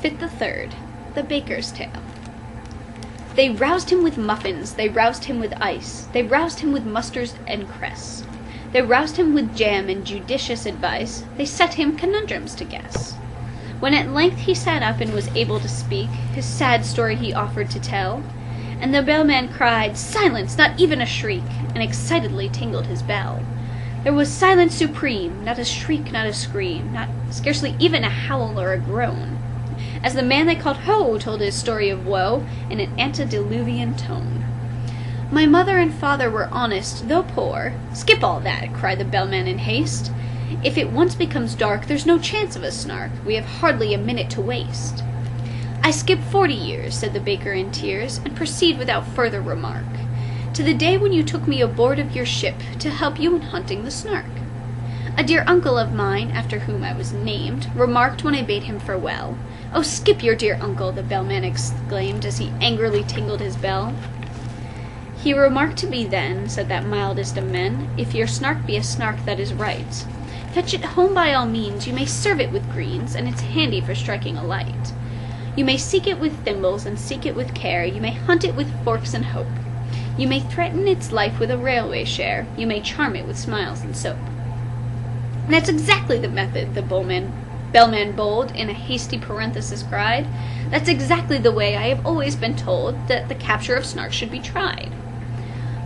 Fit the third, the baker's tale. They roused him with muffins, they roused him with ice, they roused him with mustards and cress, they roused him with jam and judicious advice, they set him conundrums to guess. When at length he sat up and was able to speak, his sad story he offered to tell, and the bellman cried, "Silence, not even a shriek," and excitedly tingled his bell. There was silence supreme, not a shriek, not a scream, not scarcely even a howl or a groan, as the man they called Ho told his story of woe in an antediluvian tone. My mother and father were honest, though poor. Skip all that, cried the bellman in haste. If it once becomes dark, there's no chance of a Snark. We have hardly a minute to waste. I skip 40 years, said the baker in tears, and proceed without further remark, to the day when you took me aboard of your ship to help you in hunting the Snark. A dear uncle of mine, after whom I was named, remarked when I bade him farewell, "Oh, skip your dear uncle," the bellman exclaimed as he angrily tingled his bell. He remarked to me then, said that mildest of men, "If your Snark be a Snark, that is right. Fetch it home by all means, you may serve it with greens, and it's handy for striking a light. You may seek it with thimbles, and seek it with care, you may hunt it with forks and hope. You may threaten its life with a railway share, you may charm it with smiles and soap." And that's exactly the method, the bellman bold, in a hasty parenthesis cried. That's exactly the way I have always been told that the capture of Snark should be tried.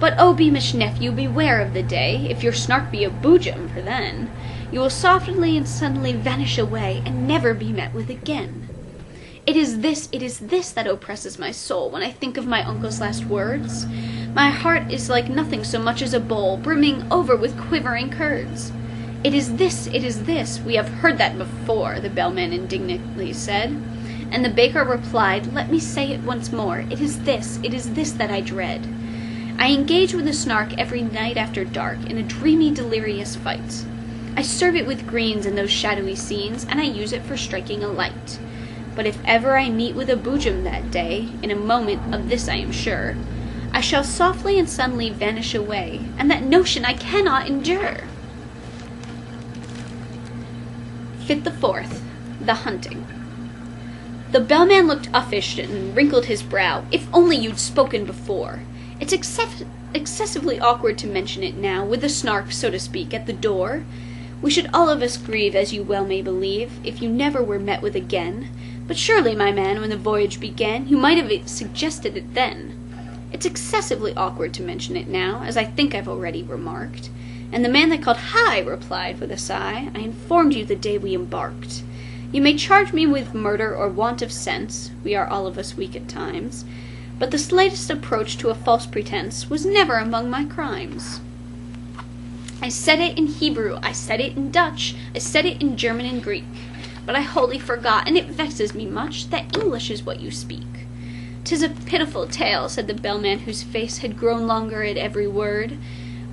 But, oh, beamish nephew, beware of the day, if your Snark be a boojum, for then you will softly and suddenly vanish away, and never be met with again. It is this that oppresses my soul, when I think of my uncle's last words. My heart is like nothing so much as a bowl, brimming over with quivering curds. It is this, we have heard that before, the bellman indignantly said. And the baker replied, "Let me say it once more, it is this that I dread. I engage with the Snark every night after dark, in a dreamy, delirious fight. I serve it with greens in those shadowy scenes, and I use it for striking a light. But if ever I meet with a boojum that day, in a moment of this I am sure, I shall softly and suddenly vanish away, and that notion I cannot endure." Fit the fourth, the hunting. The bellman looked uffish and wrinkled his brow. "If only you'd spoken before. It's excessively awkward to mention it now, with the Snark, so to speak, at the door. We should all of us grieve, as you well may believe, if you never were met with again. But surely, my man, when the voyage began, you might have suggested it then. It's excessively awkward to mention it now, as I think I've already remarked. And the man they called Hi replied with a sigh, "I informed you the day we embarked. You may charge me with murder or want of sense, we are all of us weak at times, but the slightest approach to a false pretense was never among my crimes. I said it in Hebrew, I said it in Dutch, I said it in German and Greek, but I wholly forgot, and it vexes me much, that English is what you speak." "'Tis a pitiful tale," said the bellman, whose face had grown longer at every word,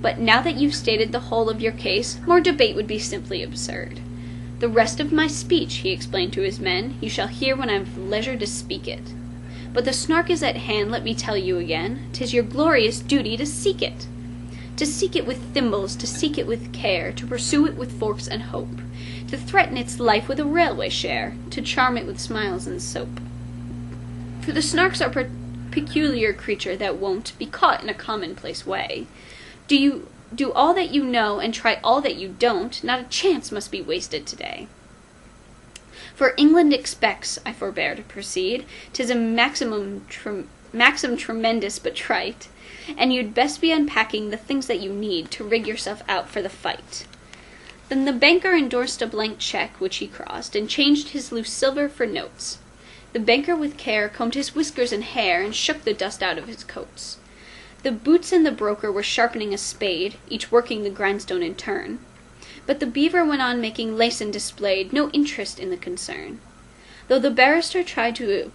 "but now that you've stated the whole of your case, more debate would be simply absurd. The rest of my speech," he explained to his men, "you shall hear when I've leisure to speak it. But the Snark is at hand, let me tell you again, 'tis your glorious duty to seek it. To seek it with thimbles, to seek it with care, to pursue it with forks and hope, to threaten its life with a railway share, to charm it with smiles and soap. For the Snarks are a peculiar creature that won't be caught in a commonplace way. Do all that you know and try all that you don't, not a chance must be wasted today. For England expects," I forbear to proceed, "'tis a maxim tremendous but trite, and you'd best be unpacking the things that you need to rig yourself out for the fight." Then the banker endorsed a blank check, which he crossed, and changed his loose silver for notes. The banker with care combed his whiskers and hair, and shook the dust out of his coats. The boots and the broker were sharpening a spade, each working the grindstone in turn. But the beaver went on making lace and displayed no interest in the concern. Though the barrister tried to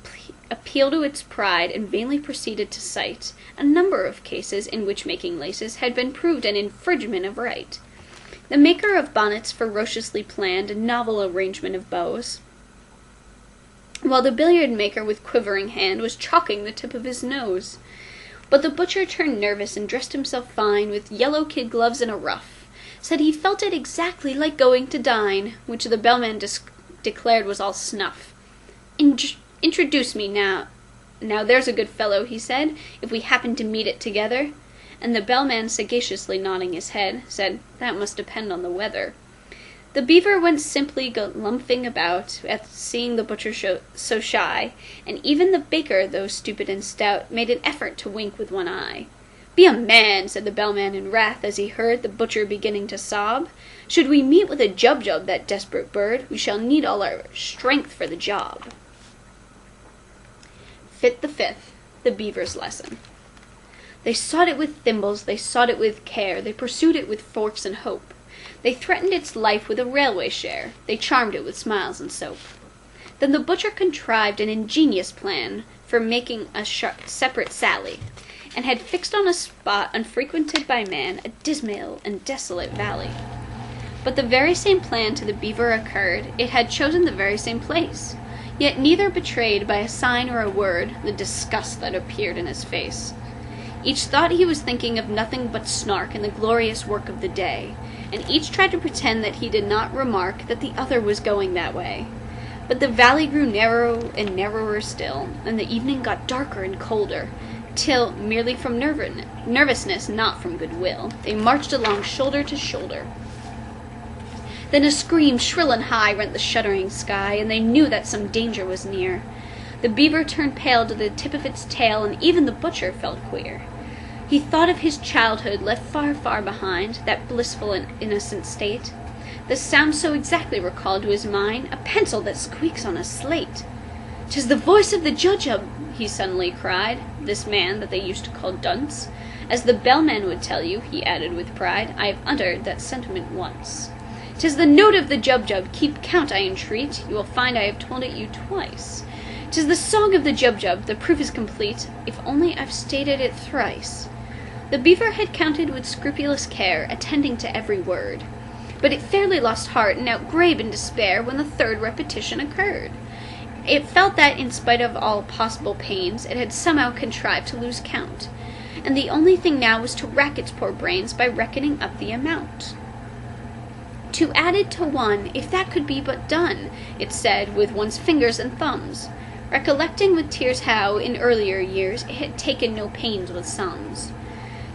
appeal to its pride and vainly proceeded to cite a number of cases in which making laces had been proved an infringement of right, the maker of bonnets ferociously planned a novel arrangement of bows, while the billiard-maker with quivering hand was chalking the tip of his nose. But the butcher turned nervous and dressed himself fine, with yellow kid gloves and a ruff, said he felt it exactly like going to dine, which the bellman declared was all snuff. Introduce me now. Now there's a good fellow, he said, if we happen to meet it together. And the bellman, sagaciously nodding his head, said, That must depend on the weather. The beaver went simply galumphing about at seeing the butcher so shy, and even the baker, though stupid and stout, made an effort to wink with one eye. Be a man, said the bellman in wrath as he heard the butcher beginning to sob. Should we meet with a Jubjub, that desperate bird, we shall need all our strength for the job. Fit the Fifth, the beaver's lesson. They sought it with thimbles, they sought it with care, they pursued it with forks and hope. They threatened its life with a railway share, they charmed it with smiles and soap. Then the butcher contrived an ingenious plan for making a separate sally, and had fixed on a spot unfrequented by man, a dismal and desolate valley. But the very same plan to the beaver occurred, it had chosen the very same place, yet neither betrayed by a sign or a word the disgust that appeared in his face. Each thought he was thinking of nothing but Snark and the glorious work of the day, and each tried to pretend that he did not remark that the other was going that way. But the valley grew narrow and narrower still, and the evening got darker and colder, till, merely from nervousness, not from goodwill, they marched along shoulder to shoulder. Then a scream shrill and high rent the shuddering sky, and they knew that some danger was near. The beaver turned pale to the tip of its tail, and even the butcher felt queer. He thought of his childhood left far, far behind, that blissful and innocent state. The sound so exactly recalled to his mind a pencil that squeaks on a slate. "'Tis the voice of the Jubjub," he suddenly cried, this man that they used to call Dunce. "As the bellman would tell you," he added with pride, "I have uttered that sentiment once. 'Tis the note of the Jubjub, keep count, I entreat, you will find I have told it you twice. 'Tis the song of the Jubjub, the proof is complete, if only I've stated it thrice." The beaver had counted with scrupulous care, attending to every word. But it fairly lost heart and outgrabe in despair when the third repetition occurred. It felt that, in spite of all possible pains, it had somehow contrived to lose count, and the only thing now was to rack its poor brains by reckoning up the amount. "Two added to one, if that could be but done," it said, with one's fingers and thumbs, recollecting with tears how, in earlier years, it had taken no pains with sums.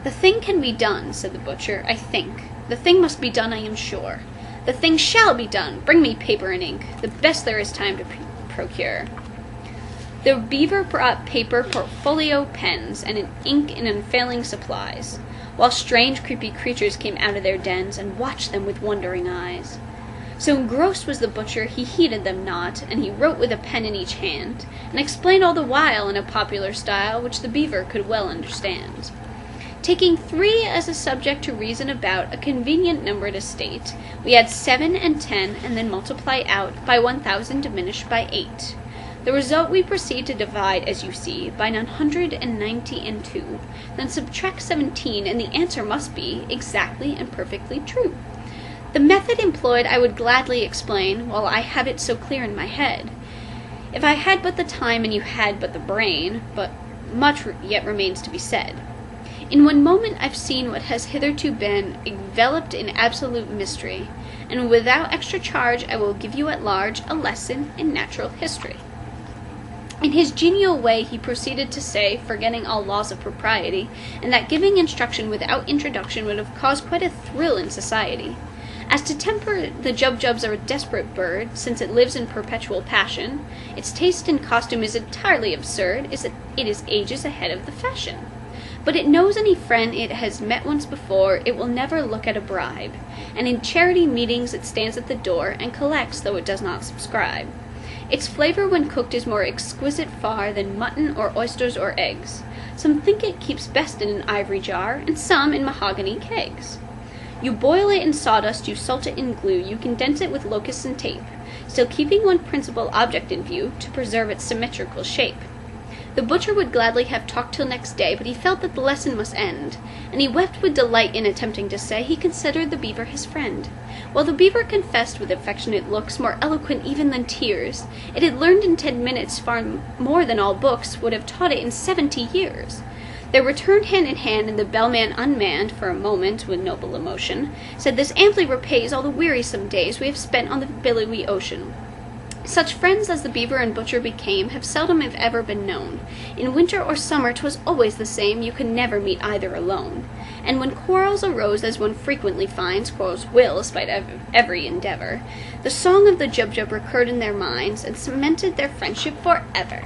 "The thing can be done," said the butcher, "I think. The thing must be done, I am sure. The thing shall be done. Bring me paper and ink, the best there is time to procure." The beaver brought paper, portfolio, pens, and an ink in unfailing supplies, while strange, creepy creatures came out of their dens and watched them with wondering eyes. So engrossed was the butcher, he heeded them not, and he wrote with a pen in each hand, and explained all the while in a popular style which the beaver could well understand. Taking 3 as a subject to reason about, a convenient number to state, we add 7 and 10, and then multiply out by 1,000 diminished by 8. The result we proceed to divide, as you see, by 992, then subtract 17, and the answer must be exactly and perfectly true. The method employed I would gladly explain, while I have it so clear in my head, if I had but the time and you had but the brain, but much yet remains to be said. In one moment I've seen what has hitherto been enveloped in absolute mystery, and without extra charge I will give you at large a lesson in natural history. In his genial way he proceeded to say, forgetting all laws of propriety, and that giving instruction without introduction would have caused quite a thrill in society. As to temper, the Jubjubs are a desperate bird, since it lives in perpetual passion. Its taste in costume is entirely absurd, it is ages ahead of the fashion. But it knows any friend it has met once before, it will never look at a bribe, and in charity meetings it stands at the door and collects, though it does not subscribe. Its flavor when cooked is more exquisite far than mutton or oysters or eggs. Some think it keeps best in an ivory jar, and some in mahogany kegs. You boil it in sawdust, you salt it in glue, you condense it with locusts and tape, still keeping one principal object in view, to preserve its symmetrical shape. The butcher would gladly have talked till next day, but he felt that the lesson must end, and he wept with delight in attempting to say he considered the beaver his friend. While the beaver confessed with affectionate looks, more eloquent even than tears, it had learned in 10 minutes far more than all books would have taught it in 70 years. They returned hand in hand, and the bellman, unmanned for a moment with noble emotion, said, "This amply repays all the wearisome days we have spent on the billowy ocean. Such friends as the beaver and butcher became have seldom if ever been known. In winter or summer 'twas always the same, you could never meet either alone. And when quarrels arose, as one frequently finds quarrels will, spite every endeavor, the song of the Jubjub recurred in their minds and cemented their friendship forever.